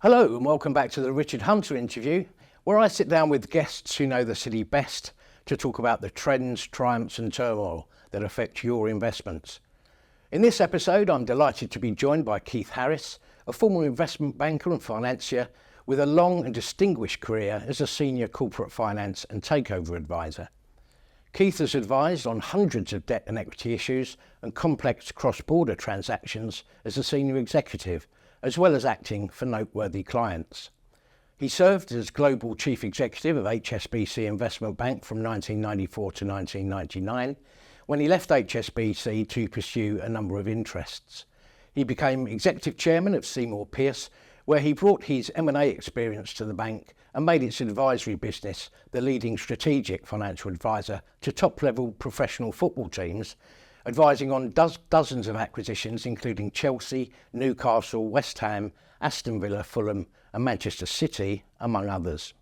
Hello and welcome back to the Richard Hunter interview, where I sit down with guests who know the city best to talk about the trends, triumphs and turmoil that affect your investments. In this episode, I'm delighted to be joined by Keith Harris, a former investment banker and financier with a long and distinguished career as a senior corporate finance and takeover advisor. Keith has advised on hundreds of debt and equity issues and complex cross-border transactions as a senior executive, as well as acting for noteworthy clients. He served as Global Chief Executive of HSBC Investment Bank from 1994 to 1999, when he left HSBC to pursue a number of interests. He became Executive Chairman of Seymour Pierce, where he brought his M&A experience to the bank and made its advisory business the leading strategic financial advisor to top-level professional football teams, advising on dozens of acquisitions including Chelsea, Newcastle, West Ham, Aston Villa, Fulham and Manchester City, among others.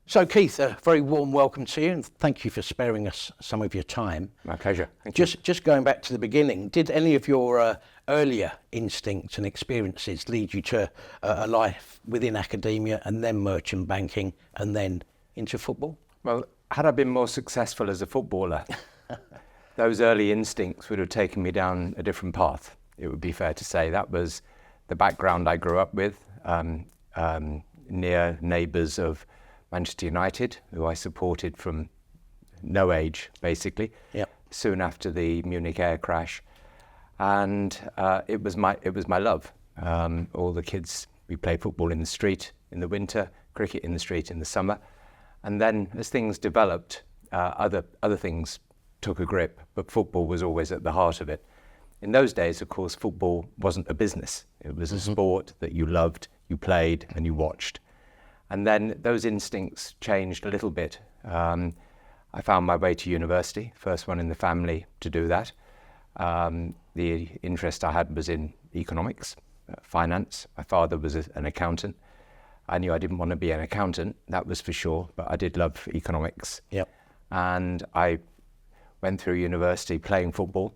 So Keith, a very warm welcome to you and thank you for sparing us some of your time. My pleasure. Thank you. Just going back to the beginning, did any of your earlier instincts and experiences lead you to a life within academia and then merchant banking and then into football? Well, had I been more successful as a footballer, those early instincts would have taken me down a different path. It would be fair to say that was the background I grew up with, near neighbours of Manchester United, who I supported from no age, basically. Yep. Soon after the Munich air crash, and it was my love. All the kids, we played football in the street in the winter, cricket in the street in the summer, and then as things developed, other things took a grip, but football was always at the heart of it. In those days, of course, football wasn't a business. It was a sport that you loved, you played, and you watched. And then those instincts changed a little bit. I found my way to university, first one in the family to do that. The interest I had was in economics, finance. My father was an accountant. I knew I didn't want to be an accountant, that was for sure, but I did love economics. Yep. And I went through university playing football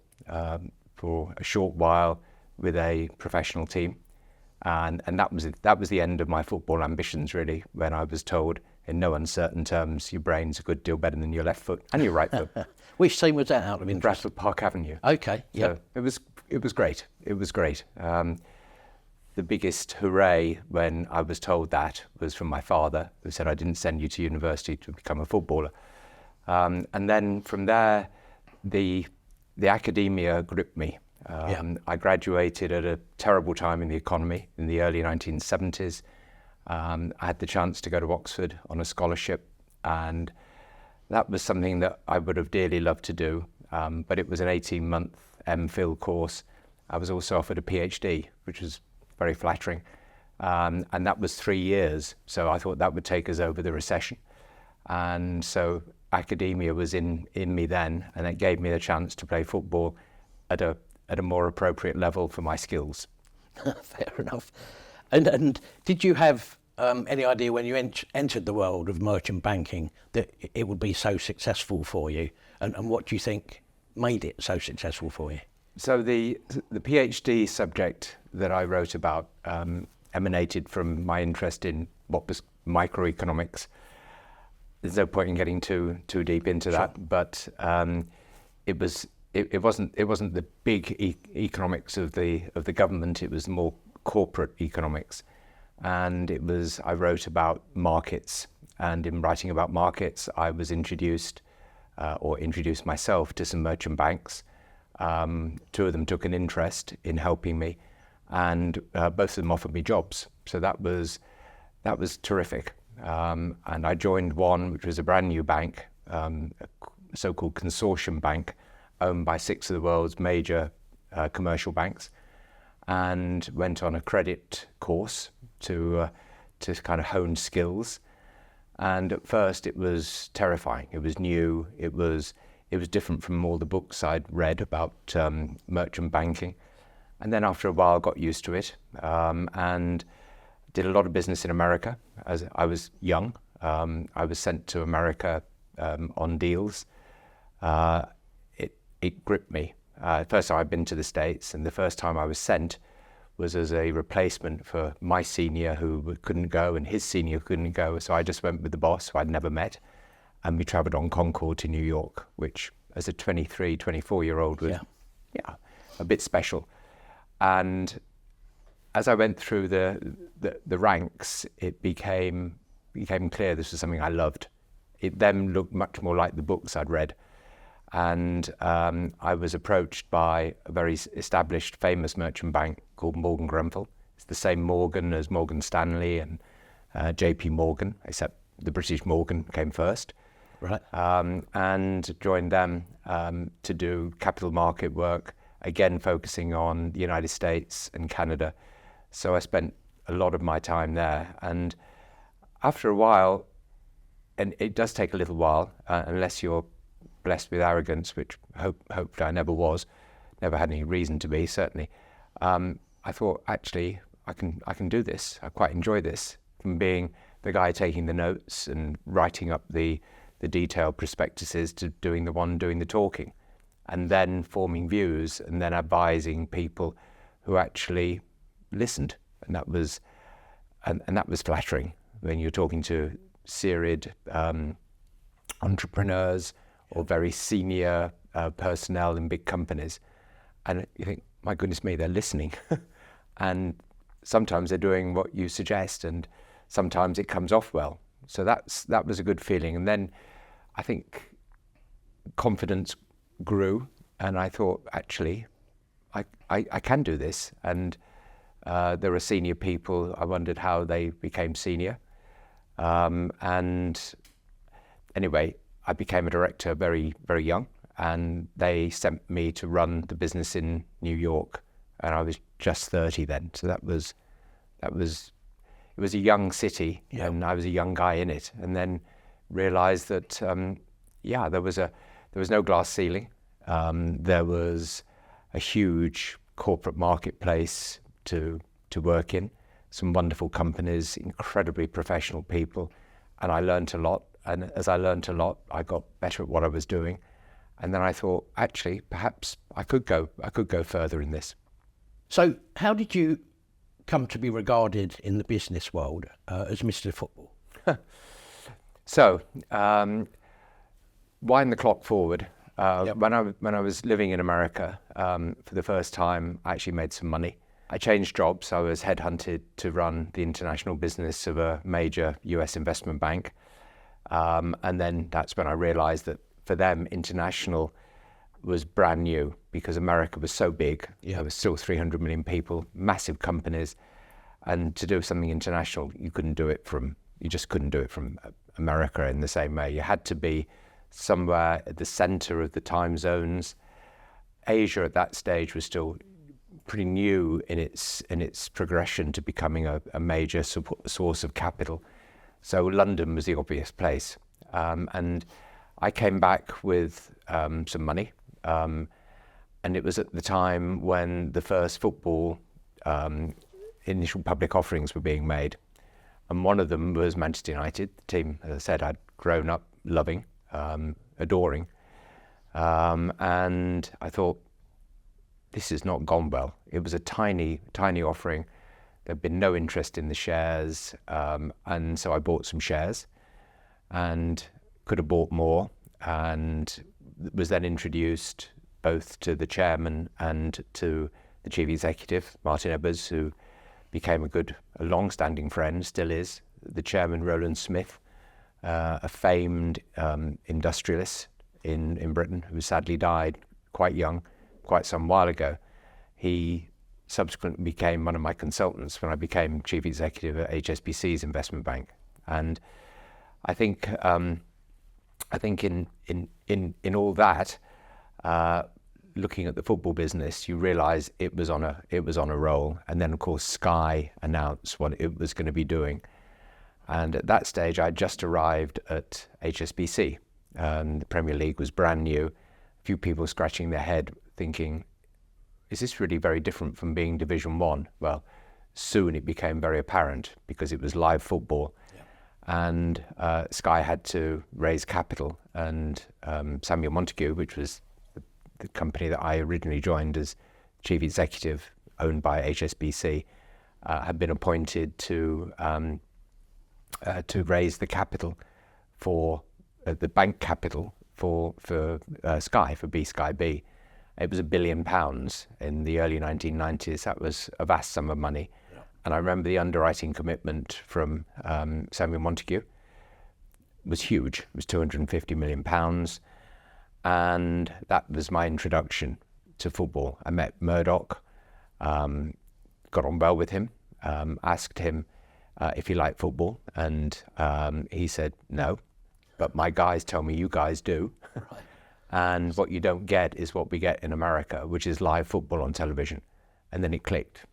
for a short while with a professional team. And that was the end of my football ambitions, really, when I was told in no uncertain terms, your brain's a good deal better than your left foot and your right foot. Which team was that out of interest? Bradford Park Avenue. Okay, yeah. So it was great. It was great. The biggest hooray when I was told that was from my father, who said, I didn't send you to university to become a footballer. And then from there, the academia gripped me. I graduated at a terrible time in the economy in the early 1970s. I had the chance to go to Oxford on a scholarship, and that was something that I would have dearly loved to do, but it was an 18-month MPhil course. I was also offered a PhD, which was very flattering, and that was 3 years, so I thought that would take us over the recession. And so academia was in me then, and it gave me the chance to play football at a more appropriate level for my skills. Fair enough. And did you have any idea when you entered the world of merchant banking that it would be so successful for you? And what do you think made it so successful for you? So the PhD subject that I wrote about emanated from my interest in what was microeconomics. There's no point in getting too deep into that, but it wasn't the big economics of the government. It was more corporate economics, and I wrote about markets. And in writing about markets, I was introduced myself to some merchant banks. Two of them took an interest in helping me, and both of them offered me jobs. So that was terrific. And I joined one, which was a brand new bank, a so-called consortium bank, owned by 6 of the world's major commercial banks, and went on a credit course to kind of hone skills. And at first it was terrifying. It was new. It was different from all the books I'd read about merchant banking. And then after a while got used to it, and did a lot of business in America. As I was young, I was sent to America on deals. It gripped me. First time I'd been to the States, and the first time I was sent was as a replacement for my senior who couldn't go and his senior couldn't go. So I just went with the boss who I'd never met, and we travelled on Concorde to New York, which as a 23, 24-year-old was a bit special. And as I went through the ranks, it became clear this was something I loved. It then looked much more like the books I'd read. And I was approached by a very established, famous merchant bank called Morgan Grenfell. It's the same Morgan as Morgan Stanley and JP Morgan, except the British Morgan came first. Right. And joined them to do capital market work, again focusing on the United States and Canada. So I spent a lot of my time there. And after a while, and it does take a little while, unless you're blessed with arrogance, which hoped I never was, never had any reason to be, certainly. I thought, actually, I can do this. I quite enjoy this, from being the guy taking the notes and writing up the detailed prospectuses to doing the talking, and then forming views and then advising people who actually listened. And that was flattering when you're talking to serried entrepreneurs or very senior personnel in big companies, and you think, my goodness me, they're listening. And sometimes they're doing what you suggest, and sometimes it comes off well. So that was a good feeling. And then I think confidence grew, and I thought, actually, I can do this. And there were senior people. I wondered how they became senior. And anyway, I became a director very, very young, and they sent me to run the business in New York, and I was just 30 then. So it was a young city, and I was a young guy in it, and then realized that there was no glass ceiling. There was a huge corporate marketplace to work in, some wonderful companies, incredibly professional people, and I learned a lot. And as I learned a lot, I got better at what I was doing. And then I thought, actually, perhaps I could go further in this. So how did you come to be regarded in the business world as Mr. Football? So, wind the clock forward. When I was living in America, for the first time, I actually made some money. I changed jobs. I was headhunted to run the international business of a major US investment bank. And then that's when I realized that for them, international was brand new, because America was so big. There was still 300 million people, massive companies. And to do something international, you just couldn't do it from America in the same way. You had to be somewhere at the center of the time zones. Asia at that stage was still pretty new in its progression to becoming a major source of capital. So London was the obvious place. And I came back with some money. And it was at the time when the first football initial public offerings were being made. And one of them was Manchester United, the team, as I said, I'd grown up loving, adoring. And I thought, this has not gone well. It was a tiny, tiny offering. There'd been no interest in the shares. And so I bought some shares and could have bought more, and was then introduced both to the chairman and to the chief executive, Martin Ebbers, who became a long-standing friend, still is. The chairman, Roland Smith, a famed industrialist in Britain, who sadly died quite young, quite some while ago. He subsequently became one of my consultants when I became chief executive at HSBC's investment bank. And I think in all that, looking at the football business, you realise it was on a roll. And then of course Sky announced what it was going to be doing. And at that stage, I just arrived at HSBC. The Premier League was brand new. A few people scratching their head, thinking, is this really very different from being Division 1? Well, soon it became very apparent, because it was live football. And Sky had to raise capital, and Samuel Montague, which was the company that I originally joined as chief executive, owned by HSBC, had been appointed to raise the capital for the bank capital for Sky, for Sky B. It was £1 billion in the early 1990s. That was a vast sum of money. Yeah. And I remember the underwriting commitment from Samuel Montague was huge. It was £250 million. And that was my introduction to football. I met Murdoch, got on well with him, asked him if he liked football, and he said no, but my guys tell me you guys do. Right. And what you don't get is what we get in America, which is live football on television. And then it clicked.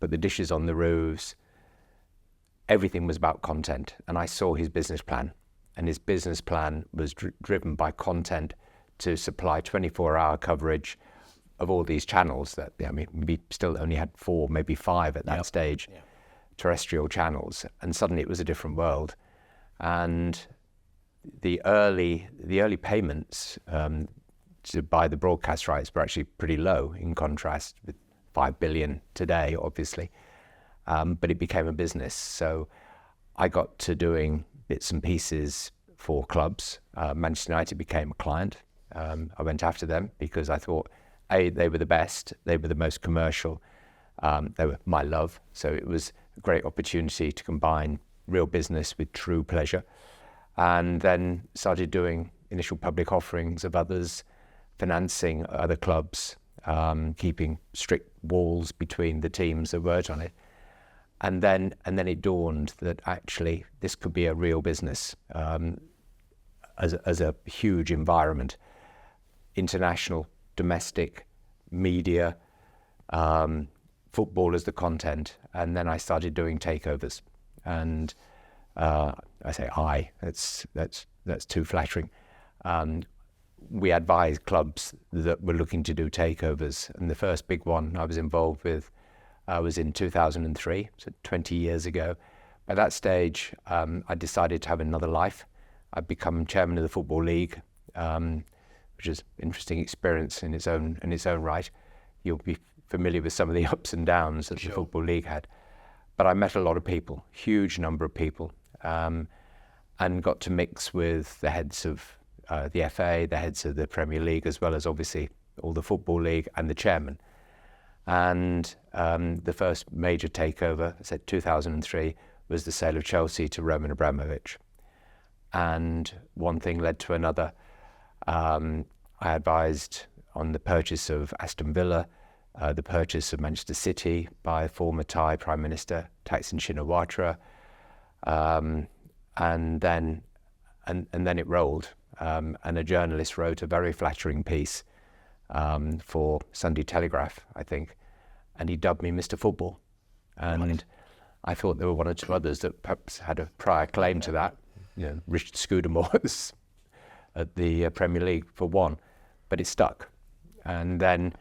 Put the dishes on the roofs. Everything was about content. And I saw his business plan. And his business plan was driven by content to supply 24-hour coverage of all these channels that, I mean, we still only had 4, maybe 5 at that stage, terrestrial channels. And suddenly it was a different world. And the early payments to buy the broadcast rights were actually pretty low in contrast with 5 billion today, obviously. But it became a business. So I got to doing bits and pieces for clubs. Manchester United became a client. I went after them because I thought, A, they were the best, they were the most commercial, they were my love. So it was a great opportunity to combine real business with true pleasure. And then started doing initial public offerings of others, financing other clubs, keeping strict walls between the teams that worked on it. And then it dawned that actually this could be a real business as a huge environment, international, domestic, media, football as the content. And then I started doing takeovers. And I say that's too flattering. We advised clubs that were looking to do takeovers, and the first big one I was involved with was in 2003, so 20 years ago. By that stage, I decided to have another life. I'd become chairman of the Football League, which is an interesting experience in its own right. You'll be familiar with some of the ups and downs that the Football League had. But I met a lot of people, huge number of people, and got to mix with the heads of the FA, the heads of the Premier League, as well as obviously all the Football League and the chairman. And the first major takeover, I said 2003, was the sale of Chelsea to Roman Abramovich. And one thing led to another. I advised on the purchase of Aston Villa, the purchase of Manchester City by former Thai Prime Minister Thaksin Shinawatra, and then it rolled. And a journalist wrote a very flattering piece for Sunday Telegraph, I think, and he dubbed me Mr. Football. And I thought there were one or two others that perhaps had a prior claim to that. You know, Richard Scudamore at the Premier League for one, but it stuck. And then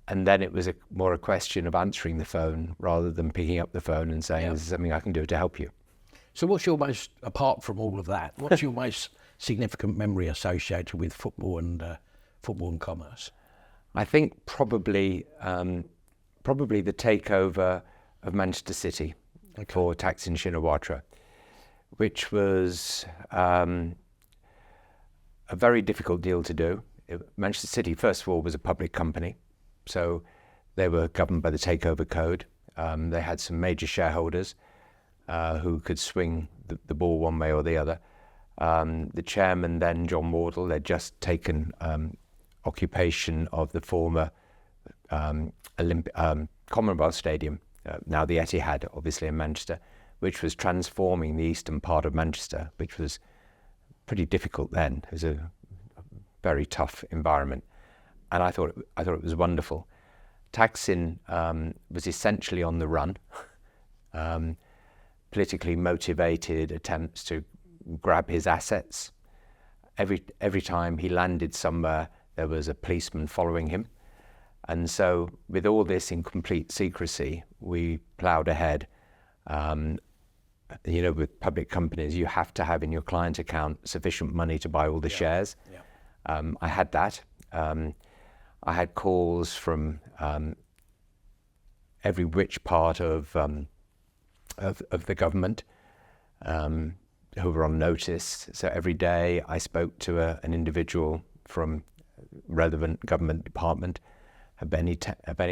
it was more a question of answering the phone rather than picking up the phone and saying, "This is something I can do to help you." So what's your most, apart from all of that, what's your most significant memory associated with football and commerce? I think probably the takeover of Manchester City for Thaksin Shinawatra, which was a very difficult deal to do. Manchester City, first of all, was a public company, so they were governed by the Takeover Code. They had some major shareholders who could swing the ball one way or the other. The chairman then, John Wardle, had just taken occupation of the former Commonwealth Stadium, now the Etihad, obviously in Manchester, which was transforming the eastern part of Manchester, which was pretty difficult then. It was a very tough environment, and I thought it was wonderful. Thaksin was essentially on the run, politically motivated attempts to grab his assets. Every time he landed somewhere, there was a policeman following him. And so with all this in complete secrecy, we ploughed ahead. With public companies, you have to have in your client account sufficient money to buy all the shares. Yeah. I had that. I had calls from every which part of the government who were on notice. So every day I spoke to an individual from relevant government department. Have any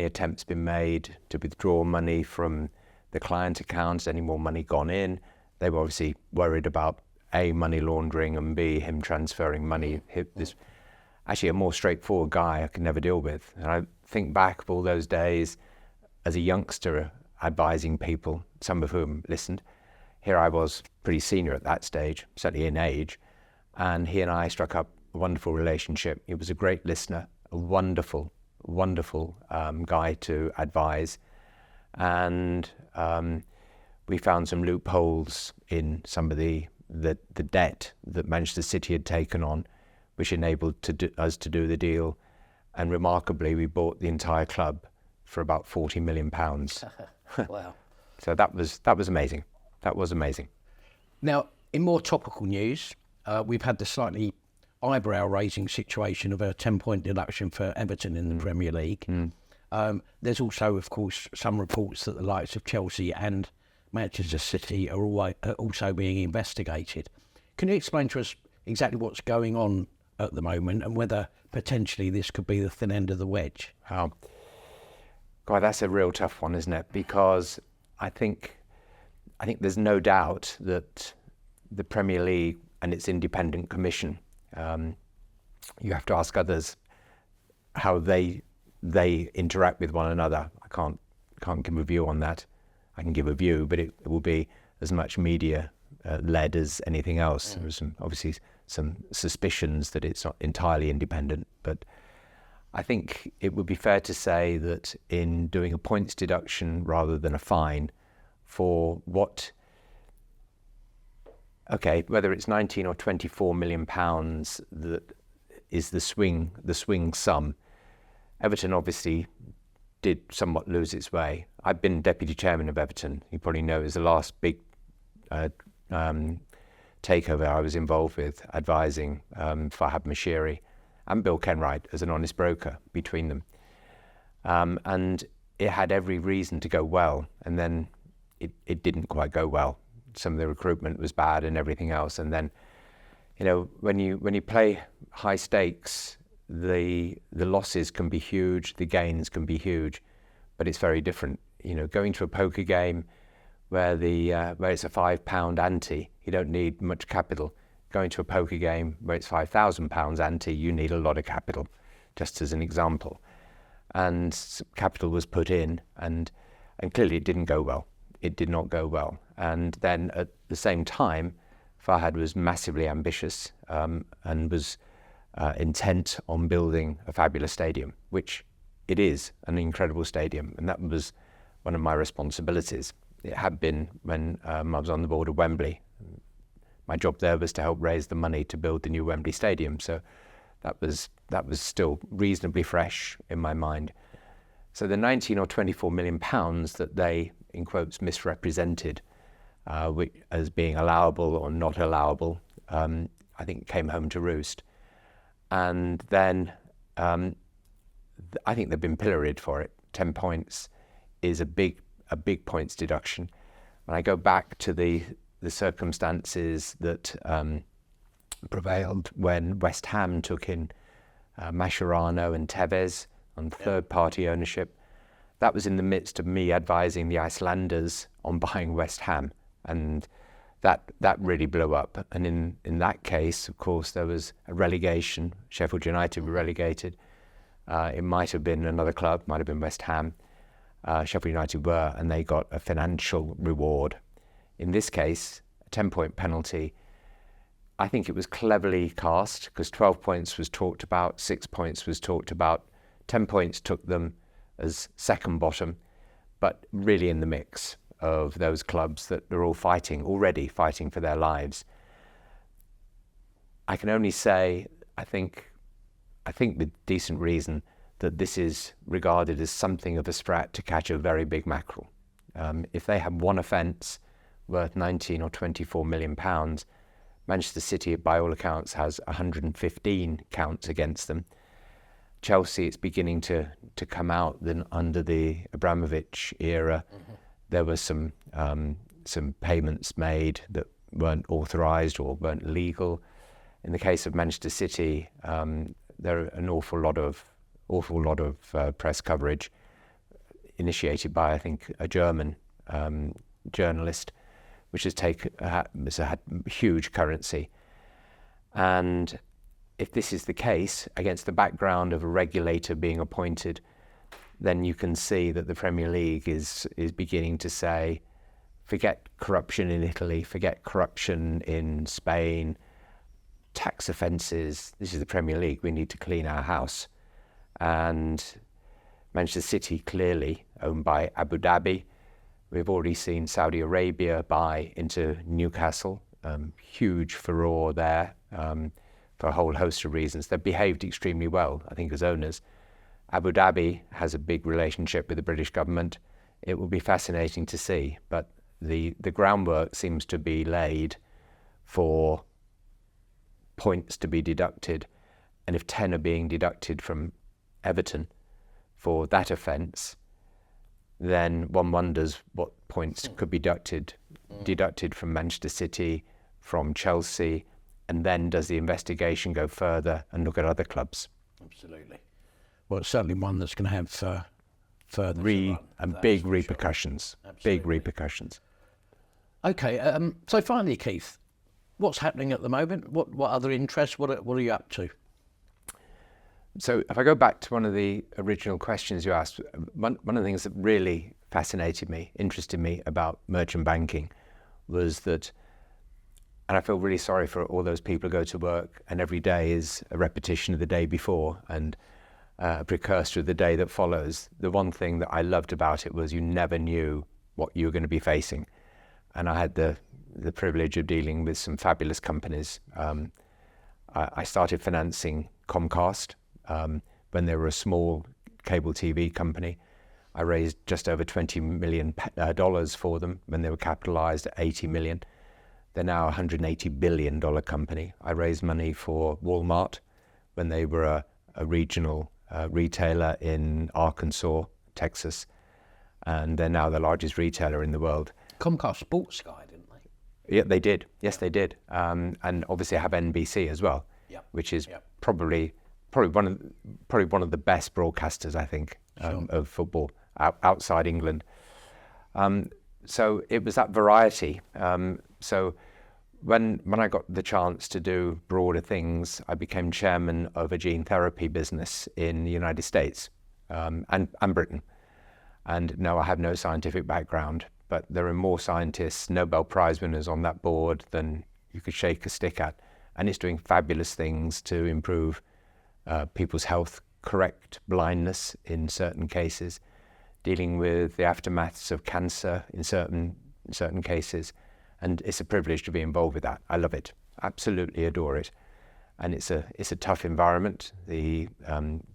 attempts been made to withdraw money from the client accounts? Any more money gone in? They were obviously worried about A, money laundering, and B, him transferring money. This actually a more straightforward guy I could never deal with. And I think back of all those days as a youngster advising people, some of whom listened. Here I was pretty senior at that stage, certainly in age, and he and I struck up a wonderful relationship. He was a great listener, a wonderful guy to advise, and we found some loopholes in some of the debt that Manchester City had taken on, which enabled us to do the deal. And remarkably, we bought the entire club for about £40 million. Wow. So that was amazing. That was amazing. Now, in more topical news, we've had the slightly eyebrow-raising situation of a 10-point deduction for Everton in the Premier League. There's also, of course, some reports that the likes of Chelsea and Manchester City are also being investigated. Can you explain to us exactly what's going on at the moment and whether potentially this could be the thin end of the wedge? Oh, God, that's a real tough one, isn't it? Because I think there's no doubt that the Premier League and its independent commission, you have to ask others how they interact with one another. I can't give a view on that. I can give a view, but it will be as much media led as anything else. There was obviously some suspicions that it's not entirely independent, but I think it would be fair to say that in doing a points deduction rather than a fine for whether it's 19 or 24 million pounds that is the swing sum. Everton obviously did somewhat lose its way. I've been deputy chairman of Everton. You probably know it was the last big takeover I was involved with, advising Fahad Mashiri and Bill Kenwright as an honest broker between them. And it had every reason to go well, and then it didn't quite go well. Some of the recruitment was bad and everything else. And then, when you play high stakes, the losses can be huge, the gains can be huge, but it's very different. Going to a poker game where it's a £5 ante, you don't need much capital. Going to a poker game where it's £5,000 ante, you need a lot of capital, just as an example. And capital was put in, and clearly it didn't go well. It did not go well. And then at the same time, Fahad was massively ambitious and was intent on building a fabulous stadium, which it is an incredible stadium. And that was one of my responsibilities. It had been when I was on the board of Wembley. My job there was to help raise the money to build the new Wembley Stadium. So that was still reasonably fresh in my mind. So the 19 or 24 million pounds that they, in quotes, misrepresented as being allowable or not allowable, I think came home to roost. And then I think they've been pilloried for it. 10 points is a big points deduction. When I go back to the circumstances that prevailed when West Ham took in Mascherano and Tevez on third-party ownership, that was in the midst of me advising the Icelanders on buying West Ham, and that really blew up. And in that case, of course, there was a relegation. Sheffield United were relegated. It might have been another club, might have been West Ham. Sheffield United were, and they got a financial reward. In this case, a 10-point penalty. I think it was cleverly cast because 12 points was talked about, 6 points was talked about, 10 points took them as second bottom, but really in the mix of those clubs that are all already fighting for their lives. I can only say, I think with decent reason, that this is regarded as something of a strat to catch a very big mackerel. If they have one offence worth 19 or 24 million pounds, Manchester City, by all accounts, has 115 counts against them. Chelsea, it's beginning to come out. Then under the Abramovich era, there were some payments made that weren't authorised or weren't legal. In the case of Manchester City, there are an awful lot of press coverage initiated by, I think, a German journalist, which has had huge currency. And if this is the case, against the background of a regulator being appointed, then you can see that the Premier League is beginning to say, forget corruption in Italy, forget corruption in Spain, tax offences. This is the Premier League. We need to clean our house. And Manchester City, clearly owned by Abu Dhabi. We've already seen Saudi Arabia buy into Newcastle. Huge furore there for a whole host of reasons. They've behaved extremely well, I think, as owners. Abu Dhabi has a big relationship with the British government. It will be fascinating to see, but the groundwork seems to be laid for points to be deducted, and if 10 are being deducted from Everton for that offence, then one wonders what points could be deducted from Manchester City, from Chelsea, and then does the investigation go further and look at other clubs? Absolutely. Well, it's certainly one that's going to have further big repercussions. Sure. Big repercussions. Okay, so finally, Keith, what's happening at the moment? What other interests? What are you up to? So if I go back to one of the original questions you asked, one of the things that really interested me about merchant banking was that, and I feel really sorry for all those people who go to work and every day is a repetition of the day before and a precursor of the day that follows. The one thing that I loved about it was you never knew what you were going to be facing. And I had the privilege of dealing with some fabulous companies. I started financing Comcast when they were a small cable TV company. I raised just over $20 million for them when they were capitalized at $80 million. They're now a $180 billion company. I raised money for Walmart when they were a regional retailer in Arkansas, Texas, and they're now the largest retailer in the world. Comcast bought Sky, didn't they? Yeah, they did. Yes, they did. And obviously have NBC as well, which is probably one of the best broadcasters, I think, of football outside England. So it was that variety. So when I got the chance to do broader things, I became chairman of a gene therapy business in the United States and Britain. And no, I have no scientific background, but there are more scientists, Nobel Prize winners on that board than you could shake a stick at. And it's doing fabulous things to improve people's health, correct blindness in certain cases, dealing with the aftermaths of cancer in certain cases. And it's a privilege to be involved with that. I love it, absolutely adore it. And it's a tough environment. The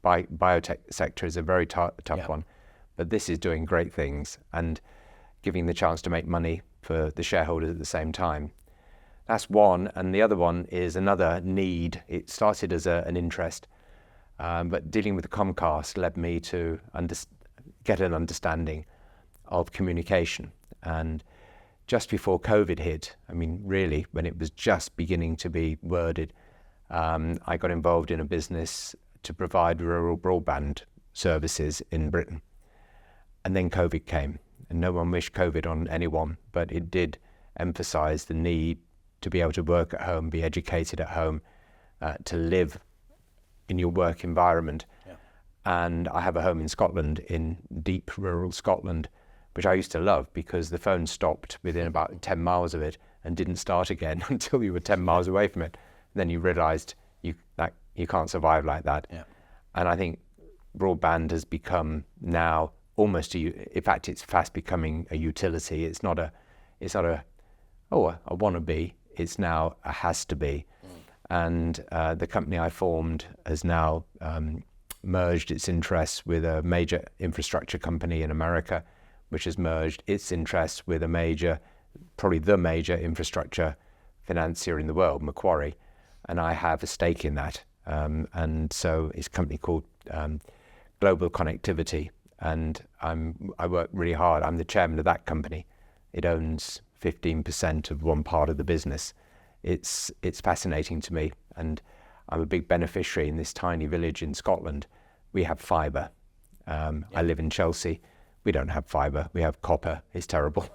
biotech sector is a very tough one, but this is doing great things and giving the chance to make money for the shareholders at the same time. That's one, and the other one is another need. It started as an interest, but dealing with Comcast led me to get an understanding of communication. And just before COVID hit, I mean, really, when it was just beginning to be worded, I got involved in a business to provide rural broadband services in Britain. And then COVID came, and no one wished COVID on anyone, but it did emphasize the need to be able to work at home, be educated at home, to live in your work environment. Yeah. And I have a home in Scotland, in deep rural Scotland, which I used to love because the phone stopped within about 10 miles of it and didn't start again until you were 10 miles away from it. Then you realized you can't survive like that. Yeah. And I think broadband has become now almost in fact, it's fast becoming a utility. It's not a wannabe. It's now a has to be. And the company I formed has now merged its interests with a major infrastructure company in America, which has merged its interests with probably the major infrastructure financier in the world, Macquarie. And I have a stake in that. And so it's a company called global connectivity, and I work really hard. I'm the chairman of that company. It owns 15% of one part of the business. It's fascinating to me, and I'm a big beneficiary in this tiny village in Scotland. We have fibre. I live in Chelsea. We don't have fibre. We have copper. It's terrible.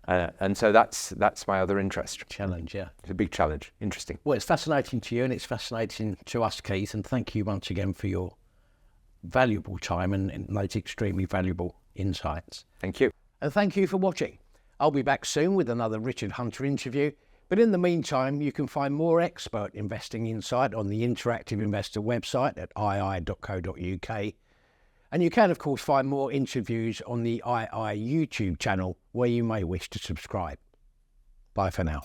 And so that's my other interest. Challenge, yeah. It's a big challenge. Interesting. Well, it's fascinating to you and it's fascinating to us, Keith, and thank you once again for your valuable time and those extremely valuable insights. Thank you. And thank you for watching. I'll be back soon with another Richard Hunter interview, but in the meantime, you can find more expert investing insight on the Interactive Investor website at ii.co.uk. And you can, of course, find more interviews on the II YouTube channel where you may wish to subscribe. Bye for now.